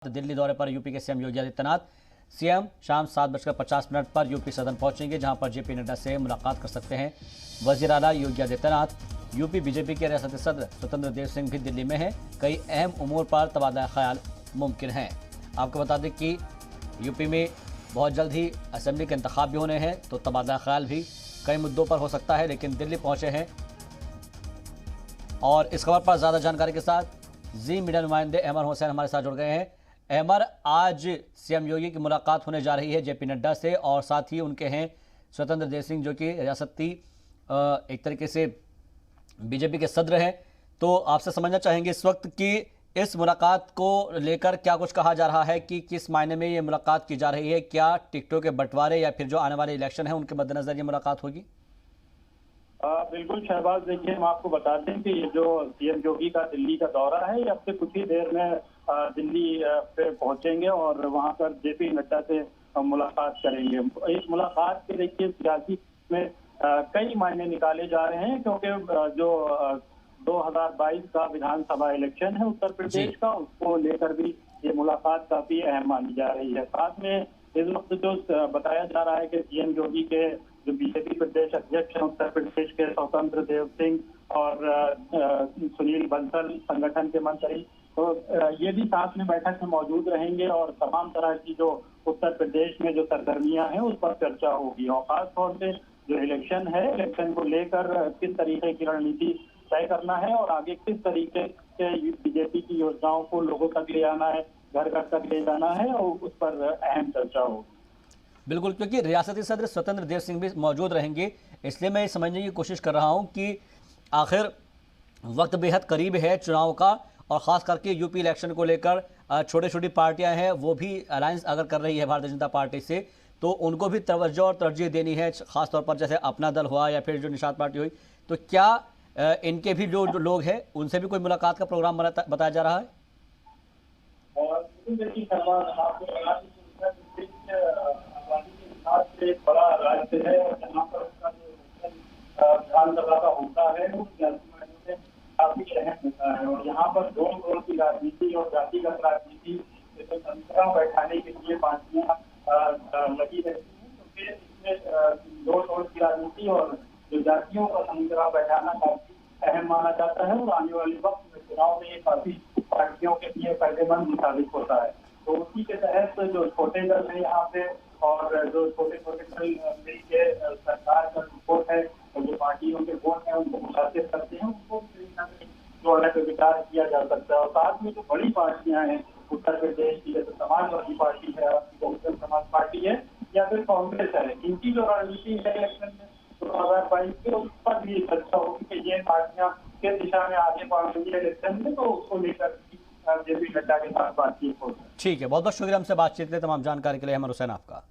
दिल्ली दौरे पर यूपी के सीएम योगी आदित्यनाथ सीएम शाम 7:50 पर यूपी सदन पहुंचेंगे, जहां पर जेपी नड्डा से मुलाकात कर सकते हैं। वजीर आला योगी आदित्यनाथ, यूपी बीजेपी के रियासती सदर स्वतंत्र देव सिंह भी दिल्ली में हैं। कई अहम उमूर पर तबादला ख्याल मुमकिन है। आपको बता दें कि यूपी में बहुत जल्द ही असेंबली के इंतखाब भी होने हैं, तो तबादला ख्याल भी कई मुद्दों पर हो सकता है, लेकिन दिल्ली पहुंचे हैं। और इस खबर पर ज़्यादा जानकारी के साथ जी मीडिया नुमाइंदे अहमर हुसैन हमारे साथ जुड़ गए हैं। अहमर, आज सीएम योगी की मुलाकात होने जा रही है जेपी नड्डा से, और साथ ही उनके हैं स्वतंत्र देव सिंह जो कि रियासती एक तरीके से बीजेपी के सदर हैं। तो आपसे समझना चाहेंगे इस वक्त कि इस मुलाकात को लेकर क्या कुछ कहा जा रहा है कि किस मायने में ये मुलाकात की जा रही है? क्या टिकटों के बंटवारे या फिर जो आने वाले इलेक्शन है उनके मद्देनजर ये मुलाकात होगी? बिल्कुल शहबाज, देखिए हम आपको बता दें कि ये जो सीएम योगी का दिल्ली का दौरा है, ये अब से कुछ ही देर में दिल्ली पे पहुंचेंगे और वहां पर जेपी नड्डा से मुलाकात करेंगे। इस मुलाकात के देखिए सियासी में कई मायने निकाले जा रहे हैं, क्योंकि जो 2022 का विधानसभा इलेक्शन है उत्तर प्रदेश का, उसको लेकर भी ये मुलाकात काफी अहम मानी जा रही है। साथ में इस वक्त जो बताया जा रहा है कि सीएम योगी के जो बीजेपी प्रदेश अध्यक्ष हैं उत्तर प्रदेश के स्वतंत्र देव सिंह और सुनील बंसल संगठन के मंत्री, तो ये भी साथ में बैठक में मौजूद रहेंगे और तमाम तरह की जो उत्तर प्रदेश में जो सरगर्मियां हैं उस पर चर्चा होगी। और खासतौर से जो इलेक्शन है, इलेक्शन को लेकर किस तरीके की रणनीति तय करना है और आगे किस तरीके से बीजेपी की योजनाओं को लोगों तक ले आना है, घर घर तक ले जाना है, और उस पर अहम चर्चा होगी। बिल्कुल, क्योंकि रियासती सदर स्वतंत्र देव सिंह भी मौजूद रहेंगे, इसलिए मैं ये समझने की कोशिश कर रहा हूं कि आखिर वक्त बेहद करीब है चुनाव का, और ख़ास करके यूपी इलेक्शन को लेकर छोटी छोटी पार्टियां हैं, वो भी अलायंस अगर कर रही है भारतीय जनता पार्टी से, तो उनको भी तवज्जो और तरजीह देनी है, ख़ासतौर पर जैसे अपना दल हुआ या फिर जो निषाद पार्टी हुई। तो क्या इनके भी जो लोग हैं उनसे भी कोई मुलाकात का प्रोग्राम बताया जा रहा है? एक बड़ा राज्य है और जहाँ पर उसका जो विधानसभा का होता है वो काफी अहम होता है। और यहाँ पर दो दल की राजनीति और जातिगत राजनीति समीकरण बैठाने के लिए पार्टियां लगी रहती हैं, तो फिर इसमें दो दल की राजनीति और जो जातियों का समीकरण बैठाना काफी अहम माना जाता है, और आने वाले वक्त में चुनाव में ये काफी पार्टियों के लिए फायदेमंद साबित होता है। तो उसी के तहत जो छोटे दल है यहाँ पे और जो छोटे छोटे दल मिलके सरकार का सपोर्ट है और जो पार्टियों के वोट है उनको मुतासिर करते हैं, उनको जोड़ने पर विचार किया जा सकता है। और साथ में जो बड़ी पार्टियां हैं उत्तर प्रदेश की, जैसे समाजवादी पार्टी है, बहुजन समाज पार्टी है या फिर कांग्रेस है, इनकी जो रणनीति है इलेक्शन में 2022 के, उस पर भी चर्चा होगी कि ये पार्टियां किस दिशा में आगे बढ़ रही है इलेक्शन में, तो उसको लेकर जेपी नड्डा के साथ बातचीत होगी। ठीक है, बहुत बहुत शुक्रिया हमसे बातचीत के लिए, तमाम जानकारी के लिए अहमर हुसैन आपका।